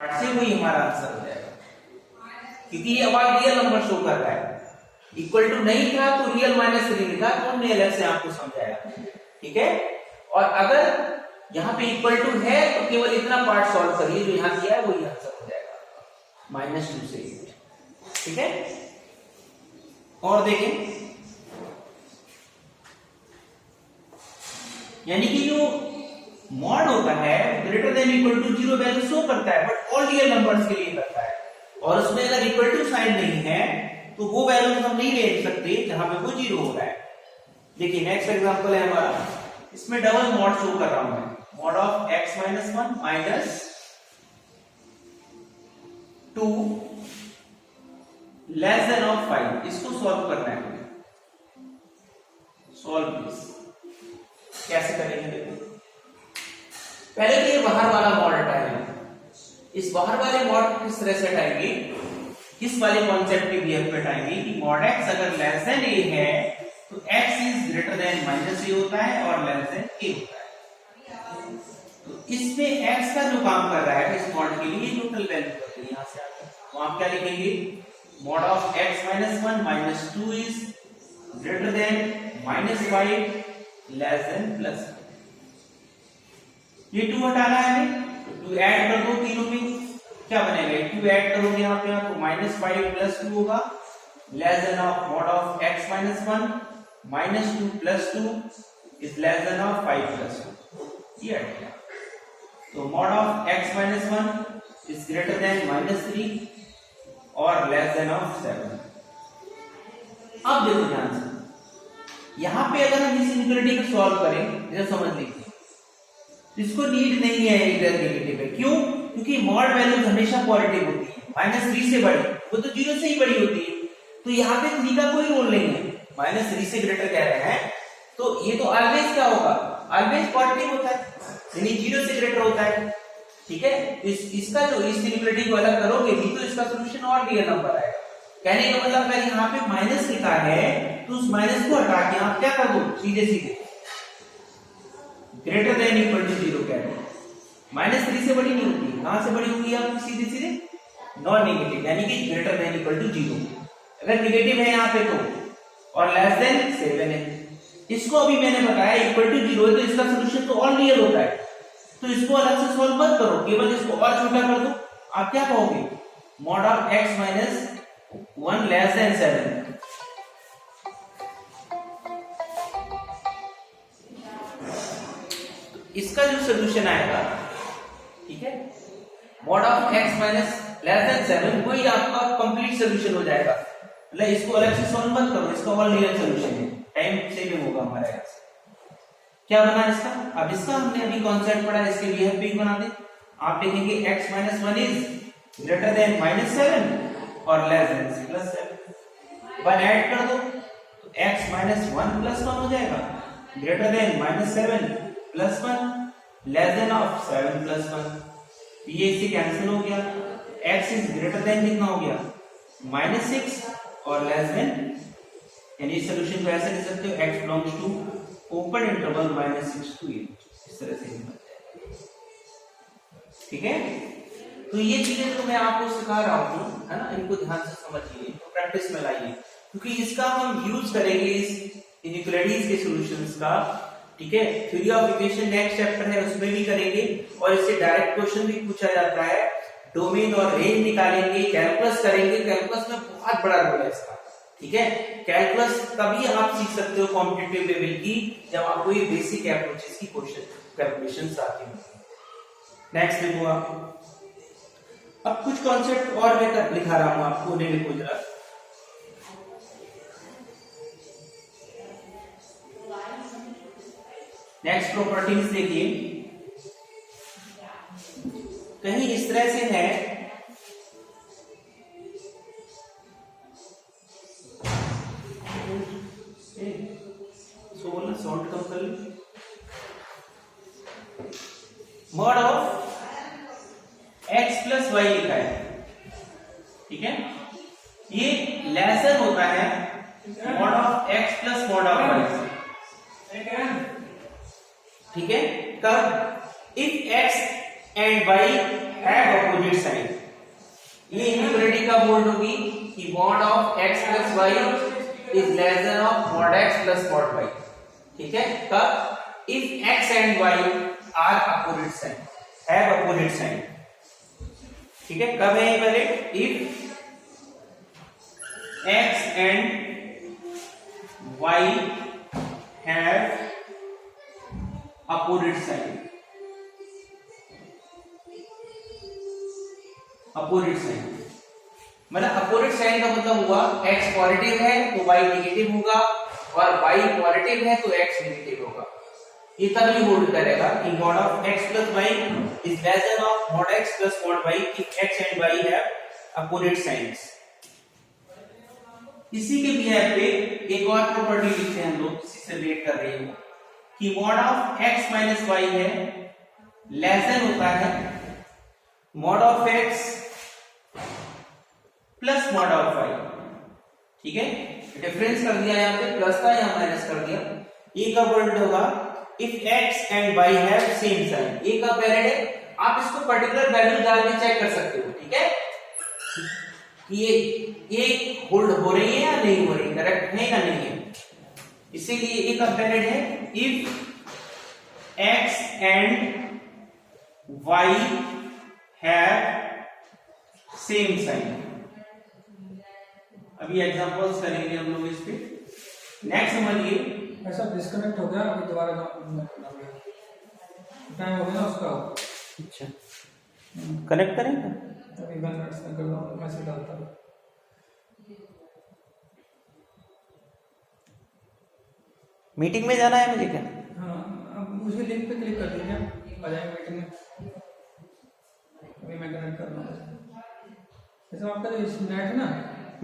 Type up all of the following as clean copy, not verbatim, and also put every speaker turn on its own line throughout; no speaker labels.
से वही हमारा आंसर हो जाएगा, क्योंकि ये अब रियल नंबर शो कर रहा है। इक्वल टू नहीं था तो रियल माइनस 3 लिखा तो हमने अलग से आपको समझाया, ठीक है। और अगर यहाँ पे इक्वल टू है तो केवल इतना पार्ट सॉल्व करिए जो यहाँ दिया है वही आंसर हो जाएगा -2 से 8, ठीक है। और देखें, यानी कि जो मॉड होता है greater than equal to 0 value show करता है, बट ऑल रियल नंबर्स के लिए करता है। और उसमें अगर इक्वल टू साइन नहीं है तो वो वैल्यूज हम नहीं ले सकते जहां पे वो 0 हो रहा है। देखिए नेक्स्ट एग्जांपल है हमारा, इसमें डबल मॉड शो कर रहा हूं मैं, mod of x - 1 minus 2 less than of 5। इसको सॉल्व करना है, सॉल्व प्लीज। कैसे करेंगे देखो, पहले तो ये बाहर वाला मॉड हटाएंगे। इस बाहर वाले मॉड किस तरह से हटाएंगे, इस वाले कॉन्सेप्ट के बिहेव पे हटाएंगे कि मॉड x अगर लेस देन a है तो x is greater then -a होता है और लेस देन a होता है। तो इसमें x का जो काम कर रहा है इस मॉड के लिए टोटल वैल्यू होती है। यहां से आकर तो आप क्या लिखेंगे, mod of x - 1 minus 2 is greater then -5 less than plus. ये 2 हटाना है हमें, तो 2 ऐड कर दो तीनों में, क्या बनेगा, 2 ऐड करोगे यहाँ पे तो -5 प्लस 2 होगा, less than of mod of x - 1 minus 2 plus 2 is less than of 5 plus 2। ये हट गया, तो mod of x - 1 is greater then -3 और लेस देन ऑफ 7। अब देखो ध्यान से, यहां पे अगर हम इस इनइक्वालिटी को सॉल्व करें, जरा समझ लीजिए, इसको नीड नहीं है इधर नेगेटिव है। क्यों? क्योंकि मॉड वैल्यूज हमेशा पॉजिटिव होती है, -3 से बड़ी, वो तो 0 से ही बड़ी होती है। तो यहाँ पे 3 का कोई रोल नहीं है, -3 से ग्रेटर कह रहे हैं तो ये तो ऑलवेज क्या होगा, ऑलवेज पॉजिटिव होता है, यानी 0 से ग्रेटर होता है, ठीक है। इसका जो इस इनइक्वालिटी को अलग करोगे भी तो इसका सोल्यूशन और रियल नंबर आएगा। कहने का मतलब अगर यहाँ पे माइनस लिखा है तो उस माइनस को हटा के आप क्या कर दो, सीधे सीधे ग्रेटर देन इक्वल टू 0 कह दो। -3 से बड़ी नहीं होती, कहां से बड़ी होगी आपकी, सीधे सीधे नॉन नेगेटिव, यानी कि ग्रेटर देन इक्वल टू 0। अगर नेगेटिव है यहाँ पे तो, और लेस देन 7 है। इसको अभी मैंने बताया इक्वल टू 0 है तो इसका सोल्यूशन तो ऑल रियल होता है, तो इसको अलग से सॉल्व मत करो, केवल इसको और छोटा कर दो। आप क्या कहोगे, mod of x - 1 less than 7। इसका जो सोल्यूशन आएगा, ठीक है, mod of x less than 7 वही आपका कंप्लीट सोल्यूशन हो जाएगा। मतलब इसको अलग से सॉल्व मत करो, इसका ऑल रियल सोल्यूशन है, टाइम सेविंग होगा हमारा। यहाँ से क्या बना इसका, अब इसका हमने अभी कॉन्सेप्ट पढ़ा, इसके लिए भी बना दे। आप देखेंगे x - 1 इज ग्रेटर देन -7 और लेस देन +7। 1 ऐड कर दो तो x - 1 + 1 हो जाएगा, greater than -7 + 1 less than of 7 + 1। ये इससे कैंसिल हो गया, x इज ग्रेटर देन कितना हो गया, -6 और लेस देन, यानी सोल्यूशन को ऐसे लिख सकते हो, x belongs to open interval -6 to 8, इस तरह से बन जाएगा, ठीक है। तो ये चीजें तो मैं आपको सिखा रहा हूं, है ना, इनको ध्यान से समझिए, तो प्रैक्टिस में लाइए, क्योंकि इसका हम यूज करेंगे इस इनइक्वालिटीज के सॉल्यूशंस का, ठीक है। Theory of equation next chapter है उसमें भी करेंगे, और इससे डायरेक्ट क्वेश्चन भी पूछा जाता है, डोमेन और रेंज निकालेंगे, कैलकुलस करेंगे। कैलकुलस में बहुत बड़ा रोल है इसका, ठीक है। कैलकुलस तभी आप सीख सकते हो कॉम्पिटिटिव लेवल की, जब आपको ये बेसिक अप्रोचेस की कैलकुलेशंस आती हैं। नेक्स्ट देखो आप, अब कुछ कॉन्सेप्ट और मैं लिखा रहा हूं आपको, उन्हें लिखो जरा। नेक्स्ट प्रॉपर्टीज देखिए, कहीं इस तरह से है, बोलना साउंड कम कर ली, मॉड ऑफ x + y लिखा है, ठीक है। ये लेसन होता है mod of x + mod of y, ठीक है। कब, if x and y have opposite sign. ये इनइक्वालिटी कब बोल्ड होगी कि mod of x plus y is less than of mod x plus mod y। ठीक है, कब? If x and y are opposite sign, have opposite sign. ठीक है, कब है ये valid? If x and y have opposite sign। Opposite sign मतलब opposite sign का मतलब हुआ x पॉजिटिव है तो y नेगेटिव होगा और y पॉजिटिव है तो x नेगेटिव होगा। ये तभी होल्ड करेगा कि mod of x plus y is less than of mod x plus mod y if x and y have opposite signs. इसी के बिहेव पे एक और प्रॉपर्टी लिखते हैं हम लोग, इसी से रिलेट कर रही है कि mod of x minus y है लेस देन होता है mod of x plus mod of y। ठीक है, डिफरेंस कर दिया यहां पे, प्लस था यहां माइनस कर दिया। ये कब वर्ड होगा? If x and y have same sign. ये कब वैलिड है? आप इसको पर्टिकुलर वैल्यू डाल के चेक कर सकते हो। ठीक है, ये होल्ड हो रही है या नहीं हो रही, करेक्ट है या नहीं है। इसीलिए ये कब वैलिड है? If x and y have same sign. अभी एग्जांपल्स करेंगे हम लोग इस पे। नेक्स्ट समझिए,
ऐसा डिस्कनेक्ट हो गया, अभी दोबारा टाइम हो गया उसका।
अच्छा, कनेक्ट करेंगे
अभी मैं कर रहा हूँ, मैसेज डालता हूँ।
मीटिंग में जाना है मुझे क्या?
हाँ, अब मुझे लिंक पे क्लिक कर दीजिए, आ जाएंगे मीटिंग में। अभी मैं कनेक्ट कर रहा हूँ। जैसे आपका जो नेट है ना,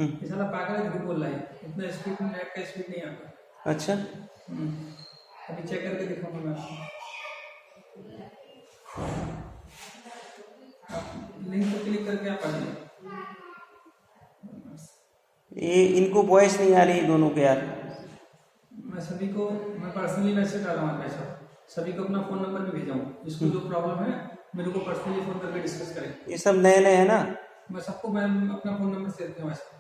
ये साला पागल है, झूठ बोल रहा है, इतना स्पीड नेट का स्पीड नहीं आता।
अच्छा,
अभी चेक करके दिखाऊंगा मैं आपको। लिंक पे क्लिक करके आप आ जाइए।
ये इनको वॉइस नहीं आ रही दोनों के यार।
मैं सभी को पर्सनली मैसेज डाला हूँ, ऐसा सभी को अपना फोन नंबर भी भेजा हूँ। जिसको जो प्रॉब्लम है मेरे को पर्सनली फोन करके डिस्कस करें।
ये सब नए नए है ना,
मैं सबको मैं अपना फोन नंबर से देता हूँ ऐसा।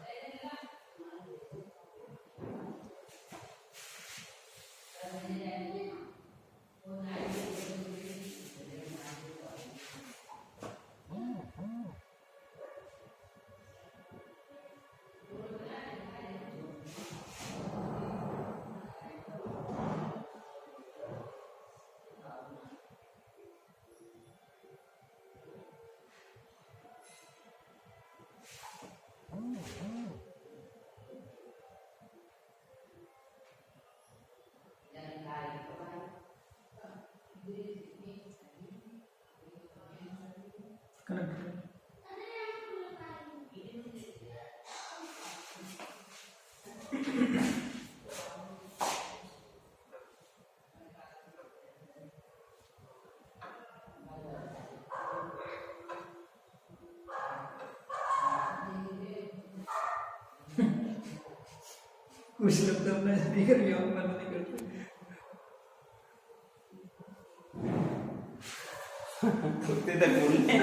कनेक्ट कुछ लोग तो अपना स्पीकर भी ऑन बंद नहीं करते।
कुत्ते तक बोलने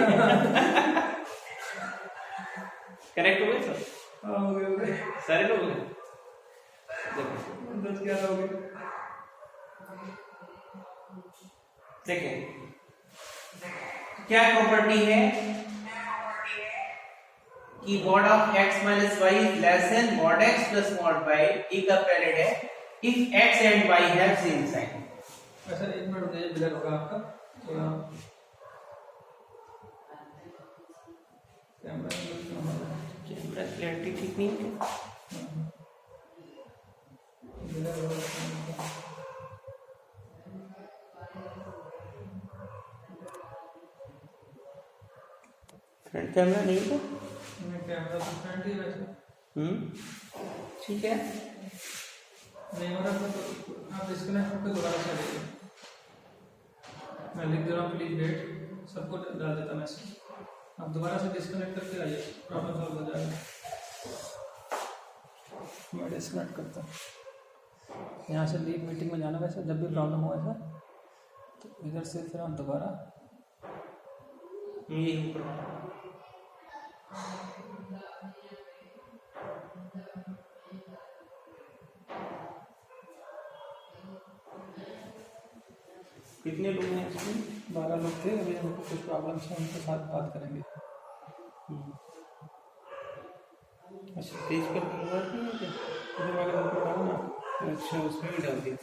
कनेक्ट हो गए सब?
हाँ, हो गए
सारे लोग
10-11 हो गए।
देखिए क्या प्रॉपर्टी है कि mod of x minus y is less than mod x plus mod y। ये कब वैलिड है? If x and y have same sign.
अच्छा, एक मिनट रुकिए, ब्लर होगा आपका थोड़ा
कैमरा क्लैरिटी ठीक नहीं है। फ्रंट कैमरा नहीं है,
कैमरा तो फ्रंट ही वैसे।
ठीक है,
नहीं हो रहा तो आप डिस्कनेक्ट होकर दोबारा से आइए। मैं लिख दे रहा हूँ, प्लीज वेट, सबको डाल देता मैसेज। आप दोबारा से डिस्कनेक्ट करके आइए, प्रॉब्लम सॉल्व हो जाएगा। मैं डिस्कनेक्ट करता हूँ। यहाँ से लीव मीटिंग में जाना, वैसे जब भी प्रॉब्लम हो ऐसा तो इधर से फिर हम दोबारा
ये ऊपर वाला। कितने लोग हैं इसमें?
12 लोग थे, अभी हमको कुछ प्रॉब्लम्स है, उनके साथ बात करेंगे।
अच्छा, पेज पर कन्वर्ट नहीं होते?
इधर वाले ग्रुप में डालो ना।
अच्छा, उसमें भी डाल दिया।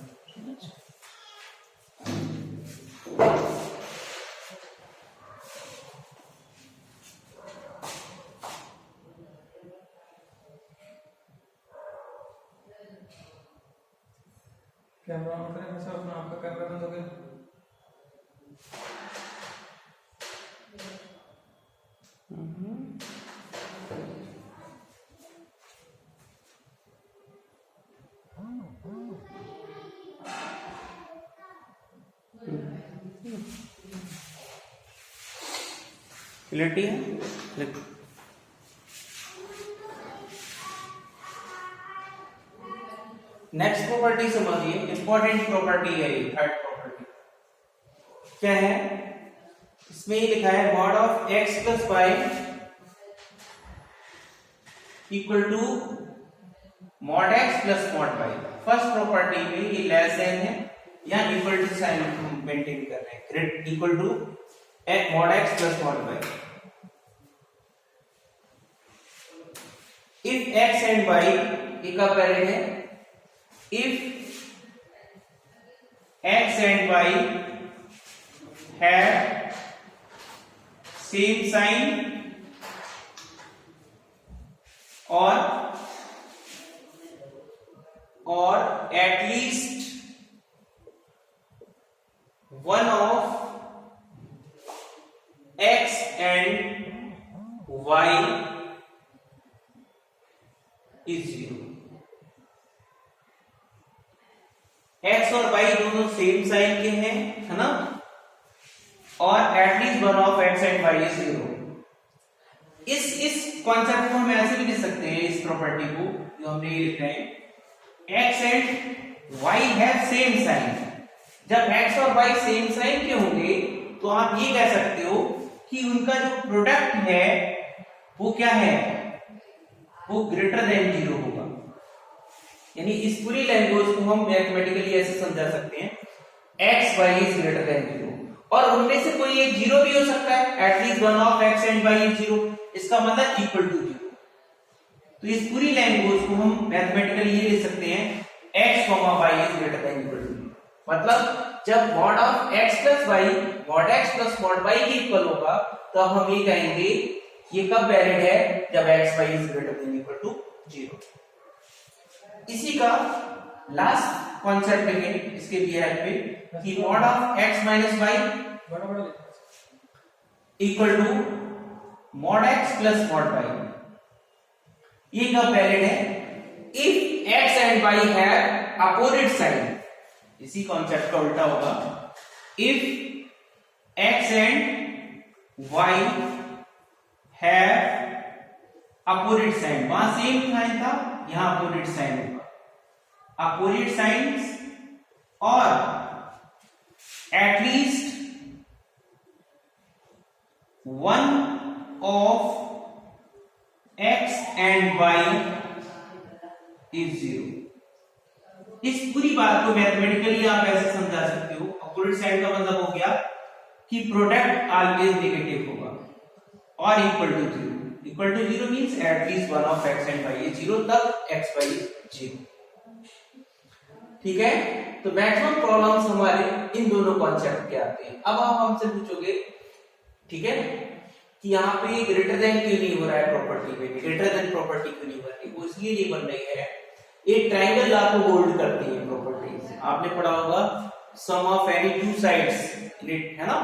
कैमरा ऑन करें सर अपना, आपका कैमरा बंद हो गया।
क्लियरिटी है? नेक्स्ट प्रॉपर्टी समझिए, इंपॉर्टेंट प्रॉपर्टी है ये, थर्ड प्रॉपर्टी क्या है? इसमें ये लिखा है mod of x plus y equal to mod x plus mod y. First property में ये लेस देन है या इक्वल टू साइन हम मेंटेन कर रहे हैं, great equal to mod x plus mod y. If x and y एक पेरेंट है, if x and y have same sign or at least one of x and y is 0। x और y दोनों same sign के हैं, है ना, और at least one of x and y is 0। इस कॉन्सेप्ट को हम ऐसे भी लिख सकते हैं, इस प्रॉपर्टी को जो हमने ये लिखा है, x and y have same sign. जब x और y सेम साइन के होंगे तो आप ये कह सकते हो कि उनका जो प्रोडक्ट है वो क्या है, वो ग्रेटर देन 0 होगा। यानी इस पूरी लैंग्वेज को हम मैथमेटिकली ऐसे समझा सकते हैं, x y is greater then 0 और उनमें से कोई एक 0 भी हो सकता है, at least one of x and y is 0, इसका मतलब इक्वल टू 0। तो इस पूरी लैंग्वेज को हम मैथमेटिकली ये लिख सकते हैं, x y is greater than equal to 0। मतलब जब mod of x plus y mod x plus mod y के इक्वल होगा तो हम ये कहेंगे ये कब वैलिड है, जब x y is greater than equal to 0। इसी का लास्ट कॉन्सेप्ट लिखें इसके लिए हेल्प पे कि mod of x minus y equal to mod x plus mod y, ये कब वैलिड है, if x and y have opposite sign. इसी कॉन्सेप्ट का उल्टा होगा, if x and y have opposite sign. वहां सेम साइन था, यहां अपोजिट साइन होगा, अपोजिट साइंस और at least one of x and y is 0। इस पूरी बात को मैथमेटिकली आप ऐसे समझा सकते हो, अपोजिट साइन का मतलब हो गया कि प्रोडक्ट ऑलवेज नेगेटिव होगा और equal to 0। Equal to 0 means at least one of x and y is 0, तब x y इज 0। ठीक है, तो मैक्सिमम प्रॉब्लम्स हमारे इन दोनों कॉन्सेप्ट के आते हैं। अब आप हमसे पूछोगे, ठीक है, कि यहाँ पे ग्रेटर देन क्यों नहीं हो रहा है प्रॉपर्टी में, ग्रेटर देन प्रॉपर्टी क्यों नहीं बन रही, वो इसलिए नहीं बन रही है, एक ट्रायंगल लॉ को होल्ड करती है प्रॉपर्टीज। आपने पढ़ा होगा सम ऑफ एनी टू साइड्स, है ना,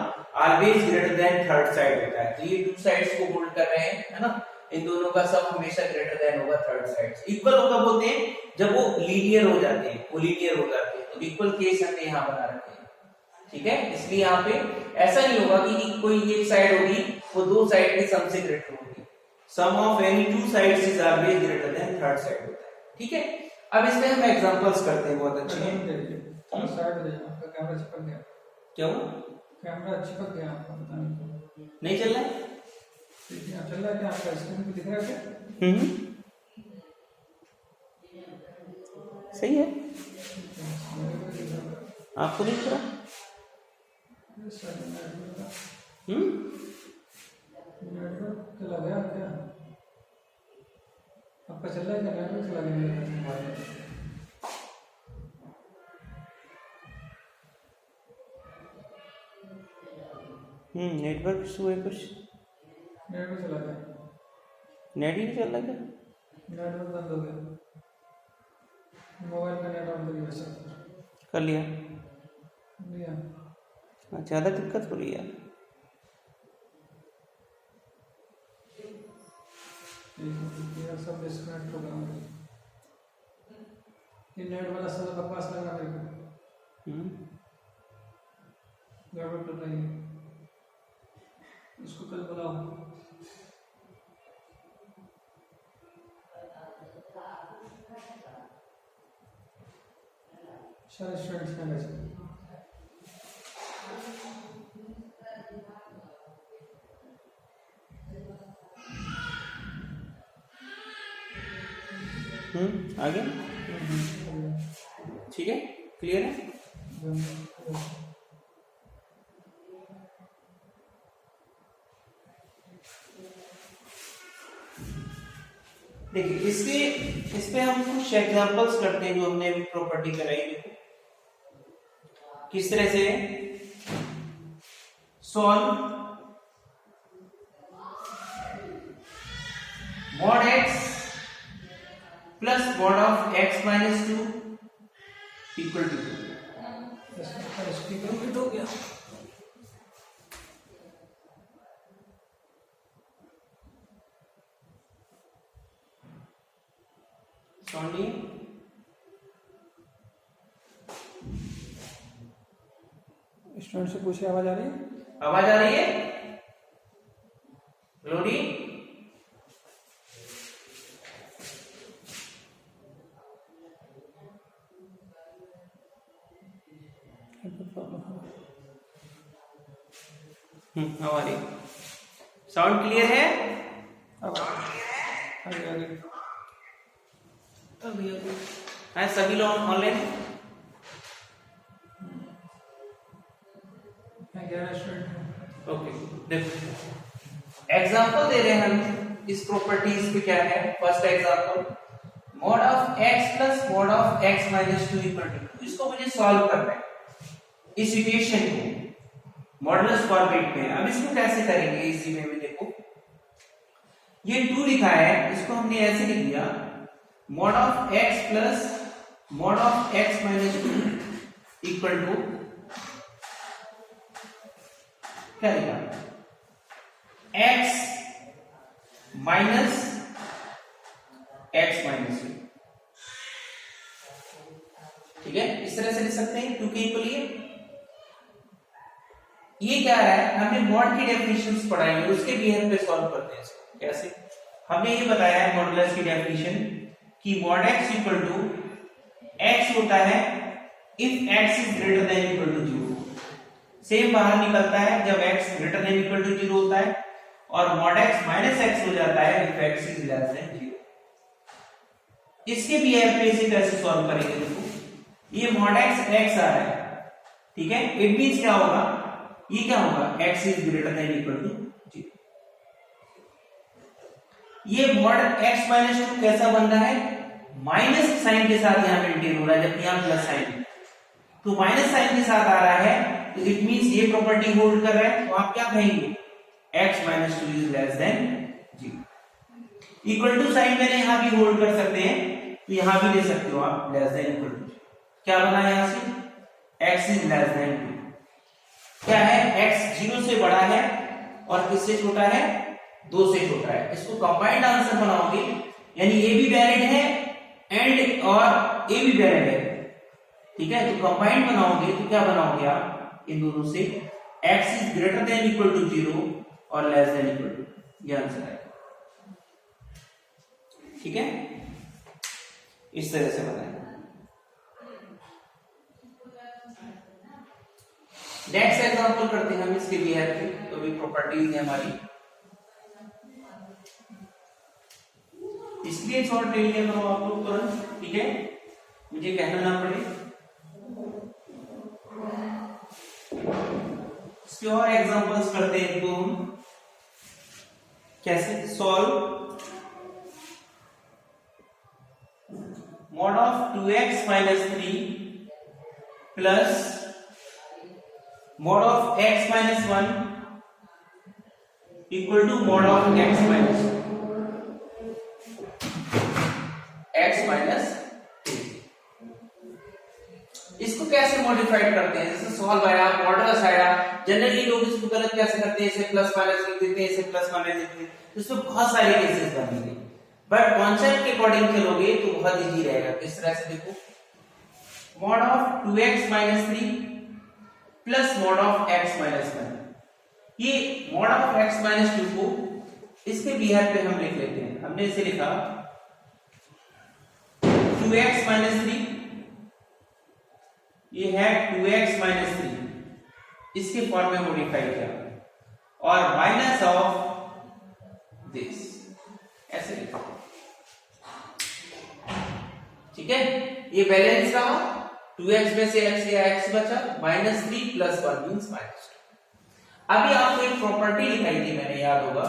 always greater than third side होता है। तो ये टू साइड्स को होल्ड कर रहे हैं, है ना, इन दोनों का सम हमेशा ग्रेटर देन होगा थर्ड साइड। इक्वल कब होते हैं, जब वो लीनियर हो जाते हैं, कोलिनियर हो जाते हैं। तो इक्वल केस हमने यहाँ बना रखे हैं, ठीक है। इसलिए यहाँ पे ऐसा नहीं होगा कि कोई एक साइड होगी वो दो साइड के सम से ग्रेटर होगी। Sum of any two sides is always greater than third side होता है, ठीक है। अब इसमें हम एग्जांपल्स करते हैं, बहुत अच्छे हैं।
साइड हो जाए, आपका कैमरा चिपक गया।
क्या हुआ?
कैमरा चिपक गया, आपका पता नहीं।
नहीं चल रहा है?
यहाँ चल रहा है क्या? आपका स्क्रीन पे दिख रहा है क्या?
सही है, आपको नहीं दिख रहा?
नेटवर्क चला गया क्या? आपका चल रहा है क्या? नेटवर्क चला गया मेरे मोबाइल में।
नेटवर्क इशू है कुछ,
नेटवर्क चला गया,
नेट ही नहीं चल रहा क्या?
नेटवर्क बंद हो गया, मोबाइल का नेट ऑन करिए सब
कर लिया?
लिया।
ज़्यादा दिक्कत हो रही है।
सब डिस्कनेक्ट होगा, ये नेट वाला सब बकवास लग रहा है मेरे को, गड़बड़ कर रही है, इसको कल बुलाओ। सारे स्टूडेंट्स हैं वैसे।
आगे ठीक है, क्लियर है? देखिए इस पे हम कुछ एग्जांपल्स करते हैं जो हमने अभी प्रॉपर्टी कराई। देखो किस तरह से solve mod x plus mod of x minus 2 equal to हो गया। सुनिए,
स्टूडेंट से पूछे आवाज आ रही है?
आवाज आ रही है? लोडी हमारी साउंड क्लियर है? है सभी लोग ऑनलाइन? ओके, देखो एग्जांपल दे रहे हैं हम इस प्रॉपर्टीज पे। क्या है first example, mod of x plus mod of x minus 2 equal to. इसको मुझे सॉल्व करना है, इस इक्वेशन को मॉडुलस फॉर्मेट में। अब इसको कैसे करेंगे इजी वे में? देखो ये 2 लिखा है, इसको हमने ऐसे लिख दिया mod of x plus mod of x minus 2 equal to क्या लिखा? x minus x minus 2। ठीक है, इस तरह से लिख सकते हैं क्योंकि इक्वल ये क्या है, हमने मॉड की डेफिनेशंस पढ़ाई है, उसके बिहेव पे सॉल्व करते हैं इसको। कैसे? हमने ये बताया है मॉडुलस की डेफिनेशन कि mod x equal to x होता है if x is greater than equal to 0। Same बाहर निकलता है जब x greater than equal to 0 होता है, और mod x माइनस x हो जाता है if x is less than 0। इसके बिहेव पे इसे कैसे सॉल्व करेंगे? देखो ये mod x x आ रहा है, ठीक है, इट मींस क्या होगा, ये क्या होगा, x is greater than equal to 0। ये mod x माइनस 2 कैसा बन रहा है? माइनस साइन के साथ यहां मेंटेन हो रहा है, जबकि यहां प्लस साइन है, तो माइनस साइन के साथ आ रहा है, तो इट मींस ये प्रॉपर्टी होल्ड कर रहा है। तो आप क्या कहेंगे, x minus 2 is less than 0। Equal to sign मैंने यहां भी होल्ड कर सकते हैं, तो यहां भी ले सकते हो आप लेस देन इक्वल टू। क्या बना यहां से, x इज लेस देन 2। क्या है, x 0 से बड़ा है और किससे छोटा है, 2 से छोटा है। इसको कंबाइंड आंसर बनाओगे, यानी ये भी वैलिड है एंड और ये भी वैलिड है, ठीक है। तो कंबाइंड बनाओगे तो क्या बनाओगे आप इन दोनों से, x is greater than equal to 0 और लेस देन इक्वल टू, ये आंसर है, ठीक है। इस तरह से बनाएंगे। नेक्स्ट एग्जांपल करते हैं हम इसके बिहेव पे। तो भी प्रॉपर्टीज है हमारी, इसलिए शॉर्ट ले लिया करो आप लोग तुरंत, ठीक है, मुझे कहना ना पड़े। इसके और एग्जांपल्स करते हैं तो कैसे solve mod of 2x minus 3 plus mod of x minus 1 equal to mod of x minus 3। इसको कैसे मॉडिफाइड करते हैं, जैसे सॉल्व आया, मॉडुलस आया, जनरली लोग इसको गलत कैसे करते हैं, इसे प्लस माइनस लिख देते हैं, इसे प्लस माइनस लिख देते हैं, इसमें बहुत सारे केसेस बनेंगे, बट कॉन्सेप्ट के अकॉर्डिंग चलोगे तो बहुत इजी रहेगा। किस तरह से देखो, mod of 2x minus 3 plus mod of x minus 1, ये मॉड ऑफ x minus 2 को इसके बिहार पे हम लिख लेते हैं। हमने इसे लिखा 2x minus 3, ये है 2x minus 3, इसके फॉर्म में मॉडिफाई किया, और माइनस ऑफ दिस ऐसे लिखा, ठीक है। ये बैलेंस रहा, 2x में से x या x बचा, -3 + 1 मींस -2। अभी आपको एक प्रॉपर्टी लिखाई थी मैंने, याद होगा,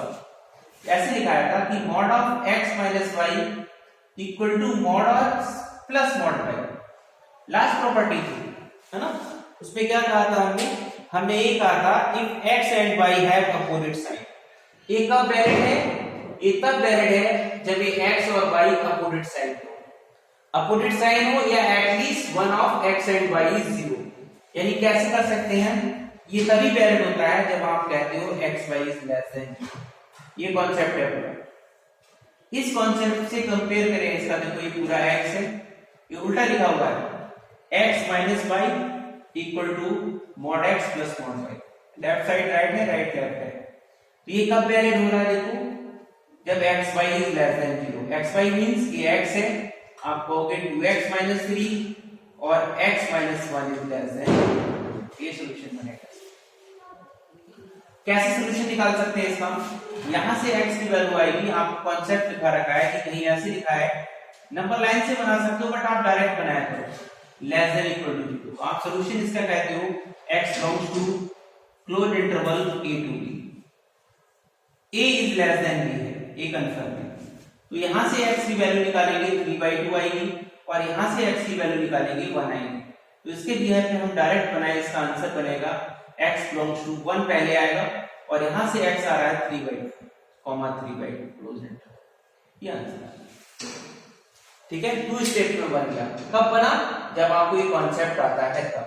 ऐसे लिखाया था कि mod of x minus y equal to mod x plus mod y, last property थी, है ना। उसमें क्या कहा था हमने ये कहा था if x and y have opposite sign. ये कब वैलिड है, ये तब वैलिड है जब ये x और y अपोजिट साइन हो, अपोजिट साइन हो, या at least one of x and y is 0। यानी कैसे कर सकते हैं, ये तभी वैलिड होता है जब आप कहते हो x y is less than 0। ये कॉन्सेप्ट है पूरा। इस कॉन्सेप्ट से कंपेयर करें इसका, देखो ये पूरा x है, ये उल्टा लिखा हुआ है, x minus y equal to mod x plus mod y, left side right है, राइट लेफ्ट है, तो ये कब वैलिड हो रहा है, देखो जब x y is less than 0। x y means ये x है, आप कहोगे 2x minus 3 और x minus 1 is less then, ये सॉल्यूशन बनेगा। कैसे सॉल्यूशन निकाल सकते हैं इसका, यहां से x की वैल्यू आएगी, आप कॉन्सेप्ट लिखा रखा है कि कहीं ऐसे लिखा है, नंबर लाइन से बना सकते हो, बट आप डायरेक्ट बनाया करो, लेस देन इक्वल टू 0। आप सॉल्यूशन इसका कहते हो x belongs to closed interval a to b, a is less than b है, a कंफर्म है, तो यहां से x की वैल्यू निकालेंगे 3/2 आएगी, और यहां से x की वैल्यू निकालेंगे 1 आएगी, तो इसके बिहार पे हम डायरेक्ट बनाए, इसका आंसर बनेगा x बिलोंग्स टू 1 पहले आएगा, और यहां से x आ रहा है 3/2, 3/2 क्लोज्ड इंटरवल, ये आंसर है, ठीक है। 2 स्टेप में बन गया। कब बना, जब आपको ये कॉन्सेप्ट आता है तब।